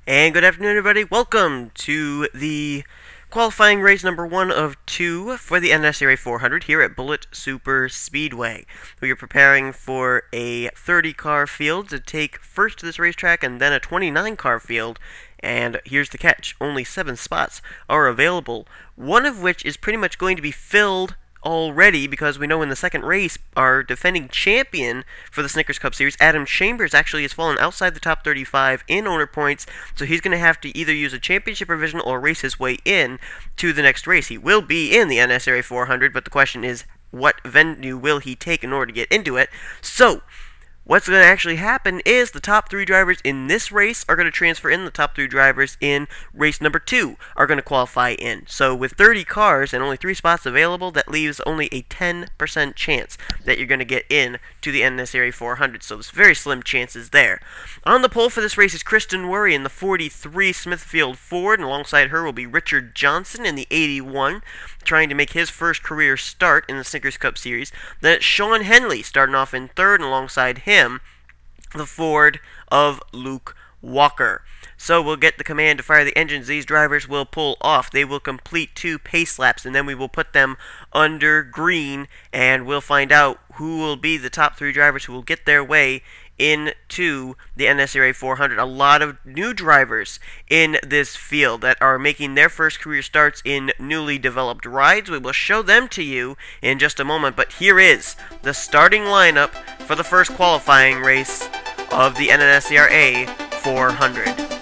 And good afternoon, everybody. Welcome to the qualifying race number 1 of 2 for the NNSCRA 400 here at Bullitt Super Speedway. We are preparing for a 30-car field to take first to this racetrack and then a 29-car field. And here's the catch. Only 7 spots are available, one of which is pretty much going to be filled already because we know in the second race our defending champion for the Snickers Cup Series, Adam Chambers, actually has fallen outside the top 35 in owner points, so he's going to have to either use a championship provisional or race his way in to the next race. He will be in the NNSCRA 400, but the question is, what venue will he take in order to get into it? So what's going to actually happen is the top 3 drivers in this race are going to transfer in. The top 3 drivers in race number 2 are going to qualify in. So with 30 cars and only 3 spots available, that leaves only a 10% chance that you're going to get in to the NNSCRA 400. So there's very slim chances there. On the pole for this race is Kristen Worry in the 43 Smithfield Ford, and alongside her will be Richard Johnson in the 81, trying to make his first career start in the Snickers Cup Series. Then it's Sean Henley starting off in 3rd, and alongside him, the Ford of Luke Walker. So we'll get the command to fire the engines. These drivers will pull off. They will complete 2 pace laps, and then we will put them under green, and we'll find out who will be the top 3 drivers who will get their way into the NNSCRA 400. A lot of new drivers in this field that are making their first career starts in newly developed rides. We will show them to you in just a moment, but here is the starting lineup for the first qualifying race of the NNSCRA 400.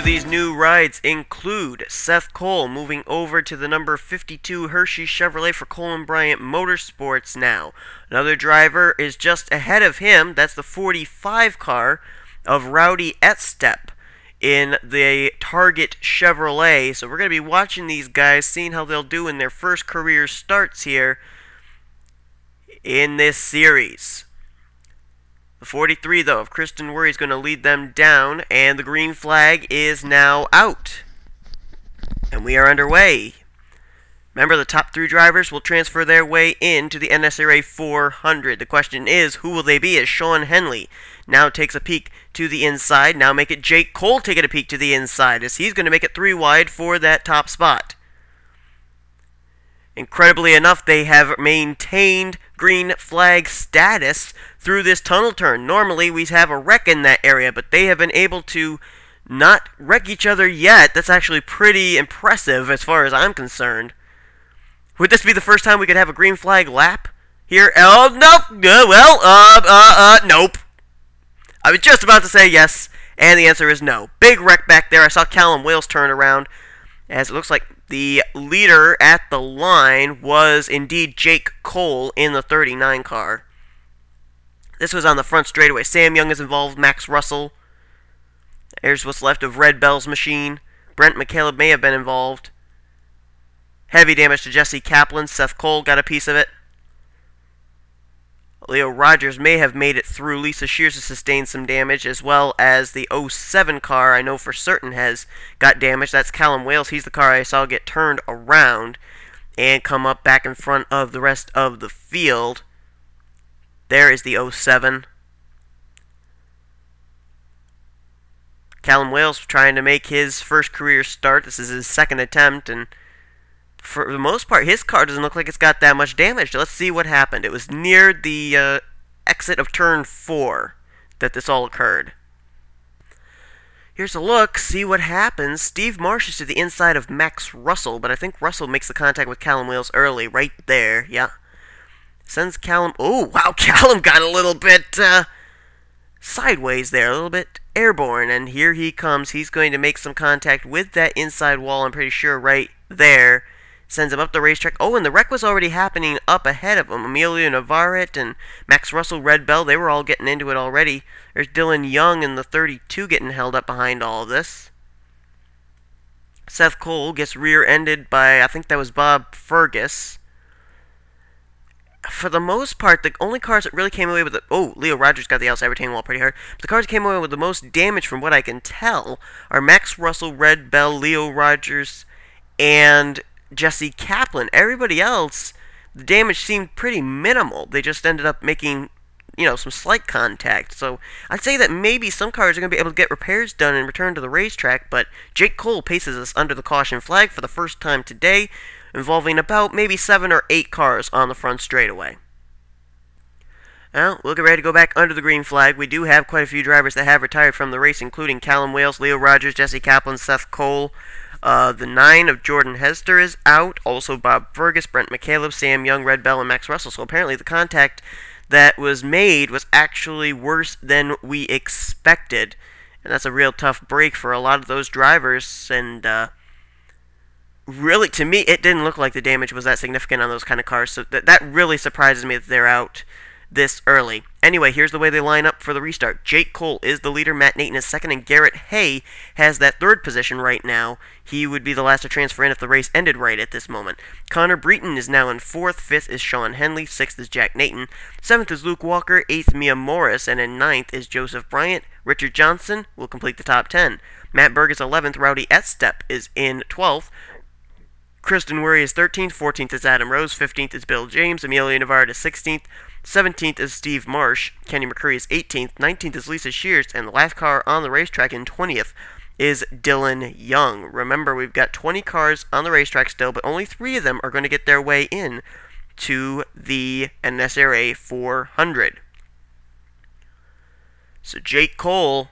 These new rides include Seth Cole moving over to the number 52 Hershey Chevrolet for Colin Bryant Motorsports now. Another driver is just ahead of him. That's the 45 car of Rowdy Etstep in the Target Chevrolet. So we're going to be watching these guys, seeing how they'll do in their first career starts here in this series. The 43, though, of Kristen Worry is going to lead them down, and the green flag is now out. And we are underway. Remember, the top 3 drivers will transfer their way into the NNSCRA 400. The question is, who will they be as Sean Henley now takes a peek to the inside. Now make it Jake Cole taking a peek to the inside, as he's going to make it 3 wide for that top spot. Incredibly enough, they have maintained green flag status through this tunnel turn. Normally, we have a wreck in that area, but they have been able to not wreck each other yet. That's actually pretty impressive as far as I'm concerned. Would this be the first time we could have a green flag lap here? Oh, nope. Nope. I was just about to say yes, and the answer is no. Big wreck back there. I saw Callum Wales turn around, as it looks like the leader at the line was indeed Jake Cole in the 39 car. This was on the front straightaway. Sam Young is involved, Max Russell. There's what's left of Red Bell's machine. Brent McCaleb may have been involved. Heavy damage to Jesse Kaplan. Seth Cole got a piece of it. Leo Rogers may have made it through. Lisa Shears has sustained some damage, as well as the 07 car I know for certain has got damage. That's Callum Wales. He's the car I saw get turned around and come up back in front of the rest of the field. There is the 07. Callum Wales trying to make his first career start. This is his second attempt, and for the most part, his car doesn't look like it's got that much damage. Let's see what happened. It was near the exit of turn 4 that this all occurred. Here's a look, see what happens. Steve Marsh is to the inside of Max Russell, but I think Russell makes the contact with Callum Wales early, right there, yeah. Sends Callum, oh, wow, Callum got a little bit sideways there, a little bit airborne, and here he comes. He's going to make some contact with that inside wall, I'm pretty sure, right there. Sends him up the racetrack. Oh, and the wreck was already happening up ahead of him. Emilio Navarrete and Max Russell, Red Bell, they were all getting into it already. There's Dylan Young in the 32 getting held up behind all of this. Seth Cole gets rear-ended by, I think that was Bob Fergus. For the most part, the only cars that really came away with Leo Rogers got the outside retaining wall pretty hard. But the cars that came away with the most damage, from what I can tell, are Max Russell, Red Bell, Leo Rogers, and Jesse Kaplan. Everybody else, the damage seemed pretty minimal. They just ended up making, some slight contact. So I'd say that maybe some cars are going to be able to get repairs done and return to the racetrack, but Jake Cole paces us under the caution flag for the first time today, involving about maybe 7 or 8 cars on the front straightaway. Well, we'll get ready to go back under the green flag. We do have quite a few drivers that have retired from the race, including Callum Wales, Leo Rogers, Jesse Kaplan, Seth Cole. The 9 of Jordan Hester is out. Also Bob Fergus, Brent McCaleb, Sam Young, Red Bell, and Max Russell. So apparently the contact that was made was actually worse than we expected. And that's a real tough break for a lot of those drivers. And really, to me, it didn't look like the damage was that significant on those kind of cars. So that really surprises me that they're out this early. Anyway, here's the way they line up for the restart. Jake Cole is the leader, Matt Nathan is second, and Garrett Hay has that third position right now. He would be the last to transfer in if the race ended right at this moment. Connor Breton is now in fourth, fifth is Sean Henley, sixth is Jack Nathan, seventh is Luke Walker, eighth Mia Morris, and in ninth is Joseph Bryant. Richard Johnson will complete the top 10. Matt Berg is 11th, Rowdy Etstep is in 12th, Kristen Worry is 13th, 14th is Adam Rose, 15th is Bill James, Emilio Navarre is 16th, 17th is Steve Marsh, Kenny McCurry is 18th, 19th is Lisa Shears, and the last car on the racetrack in 20th is Dylan Young. Remember, we've got 20 cars on the racetrack still, but only 3 of them are going to get their way in to the NNSCRA 400. So Jake Cole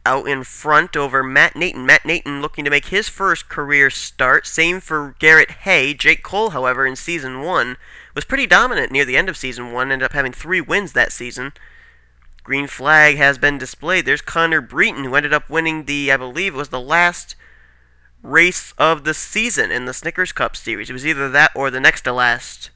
out in front over Matt Nathan. Matt Nathan looking to make his first career start. Same for Garrett Hay. Jake Cole, however, in Season 1 was pretty dominant near the end of Season 1. Ended up having 3 wins that season. Green flag has been displayed. There's Connor Breton, who ended up winning I believe it was the last race of the season in the Snickers Cup Series. It was either that or the next to last.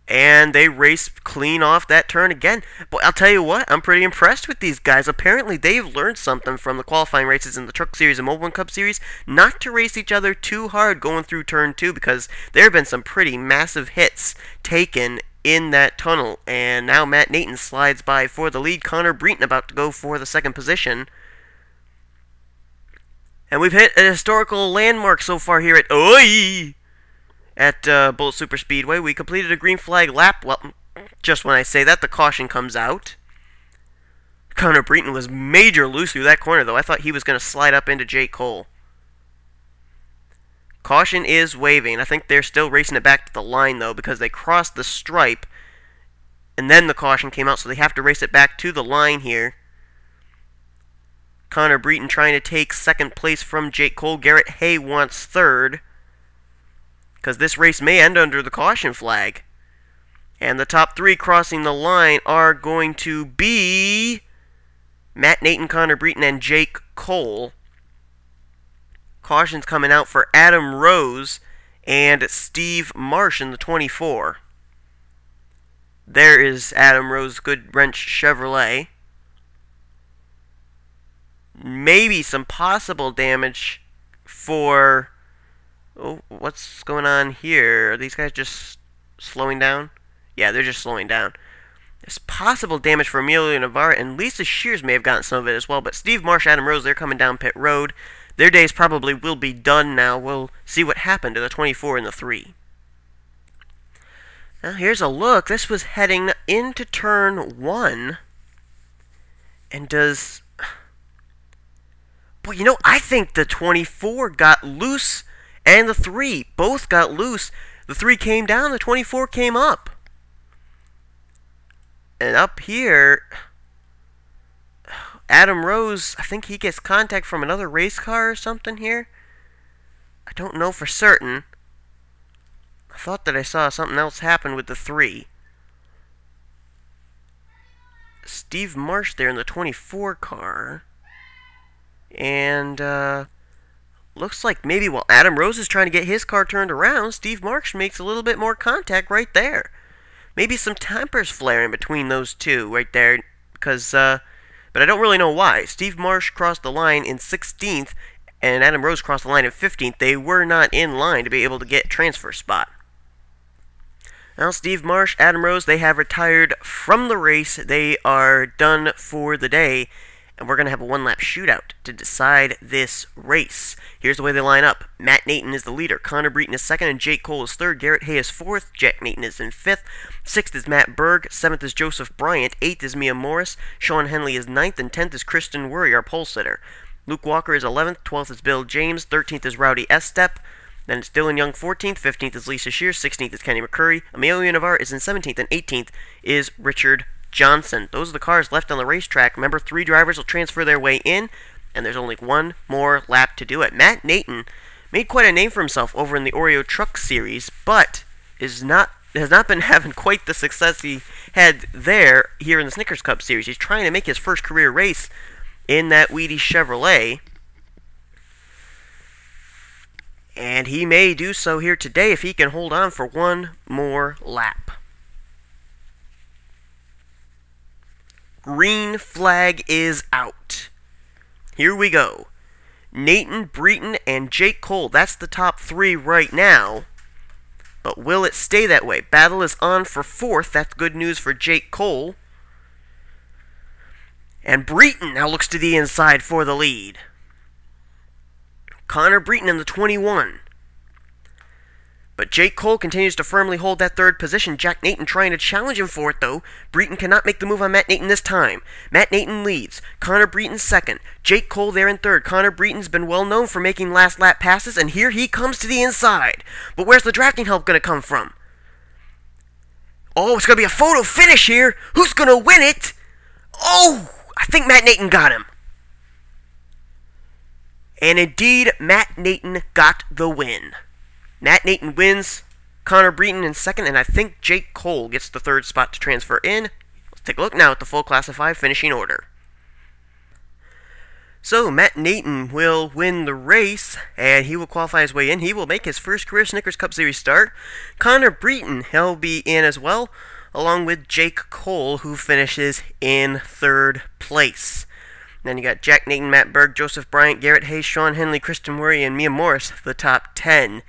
And they raced clean off that turn again. But I'll tell you what, I'm pretty impressed with these guys. Apparently, they've learned something from the qualifying races in the Truck Series and Mobile One Cup Series, not to race each other too hard going through turn 2, because there have been some pretty massive hits taken in that tunnel. And now Matt Nathan slides by for the lead. Connor Breton about to go for the second position. And we've hit a historical landmark so far here at Bullitt Super Speedway. We completed a green flag lap. Well, just when I say that, the caution comes out. Connor Breton was major loose through that corner, though. I thought he was going to slide up into Jake Cole. Caution is waving. I think they're still racing it back to the line, though, because they crossed the stripe, and then the caution came out, so they have to race it back to the line here. Connor Breton trying to take second place from Jake Cole. Garrett Hay wants third, because this race may end under the caution flag. And the top 3 crossing the line are going to be Matt Nathan, Connor Breton, and Jake Cole. Caution's coming out for Adam Rose and Steve Marsh in the 24. There is Adam Rose, Good Wrench Chevrolet. Maybe some possible damage for... Oh, what's going on here? Are these guys just slowing down? Yeah, they're just slowing down. There's possible damage for Emilio Navarre, and Lisa Shears may have gotten some of it as well. But Steve Marsh, Adam Rose, they're coming down pit road. Their days probably will be done now. We'll see what happened to the 24 and the 3. Now, here's a look. This was heading into turn 1. And does... Boy, I think the 24 got loose, and the 3 both got loose. The 3 came down, the 24 came up. And up here, Adam Rose, I think he gets contact from another race car or something here. I don't know for certain. I thought that I saw something else happen with the 3. Steve Marsh there in the 24 car. And, looks like maybe while Adam Rose is trying to get his car turned around, Steve Marsh makes a little bit more contact right there. Maybe some tempers flaring between those two right there, because but I don't really know why. Steve Marsh crossed the line in 16th, and Adam Rose crossed the line in 15th. They were not in line to be able to get a transfer spot. Now, Steve Marsh, Adam Rose, they have retired from the race. They are done for the day, and we're going to have a one-lap shootout to decide this race. Here's the way they line up. Matt Nathan is the leader. Connor Breton is second, and Jake Cole is third. Garrett Hay is fourth. Jack Nathan is in fifth. Sixth is Matt Berg. Seventh is Joseph Bryant. Eighth is Mia Morris. Sean Henley is ninth, and 10th is Kristen Worry, our pole sitter. Luke Walker is 11th. 12th is Bill James. 13th is Rowdy Estep. Then it's Dylan Young 14th. 15th is Lisa Shears. 16th is Kenny McCurry. Emilio Navarre is in 17th, and 18th is Richard Johnson. Those are the cars left on the racetrack. Remember, 3 drivers will transfer their way in, and there's only one more lap to do it. Matt Nathan made quite a name for himself over in the Oreo Truck Series, but has not been having quite the success he had here in the Snickers Cup Series. He's trying to make his first career race in that Wheaties Chevrolet, and he may do so here today if he can hold on for one more lap. Green flag is out. Here we go. Nathan, Breton, and Jake Cole. That's the top 3 right now. But will it stay that way? Battle is on for 4th. That's good news for Jake Cole. And Breton now looks to the inside for the lead. Connor Breton in the 21. But Jake Cole continues to firmly hold that 3rd position. Jack Nathan trying to challenge him for it, though. Breton cannot make the move on Matt Nathan this time. Matt Nathan leads. Connor Breton 2nd. Jake Cole there in 3rd. Connor Breton's been well known for making last lap passes, and here he comes to the inside. But where's the drafting help going to come from? Oh, it's going to be a photo finish here. Who's going to win it? Oh, I think Matt Nathan got him. And indeed, Matt Nathan got the win. Matt Nathan wins, Connor Breton in 2nd, and I think Jake Cole gets the 3rd spot to transfer in. Let's take a look now at the full Class of 5 finishing order. So, Matt Nathan will win the race, and he will qualify his way in. He will make his first career Snickers Cup Series start. Connor Breton, he'll be in as well, along with Jake Cole, who finishes in 3rd place. Then you got Jack Nathan, Matt Berg, Joseph Bryant, Garrett Hayes, Sean Henley, Kristen Worry, and Mia Morris, the top 10.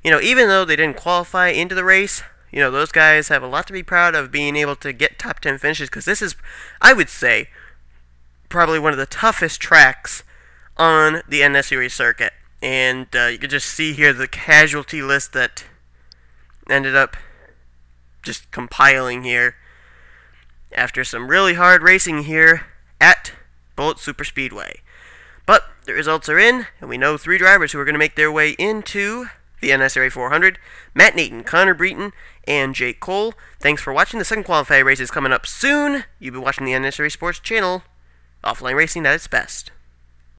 You know, even though they didn't qualify into the race, you know, those guys have a lot to be proud of being able to get top 10 finishes, because this is, I would say, probably one of the toughest tracks on the NNSCRA circuit. And you can just see here the casualty list that ended up just compiling here after some really hard racing here at Bullitt Superspeedway. But the results are in, and we know 3 drivers who are going to make their way into the NNSCRA 400. Matt Nathan, Connor Breton, and Jake Cole. Thanks for watching. The second qualifying race is coming up soon. You've been watching the NNSCRA Sports channel. Offline racing at its best.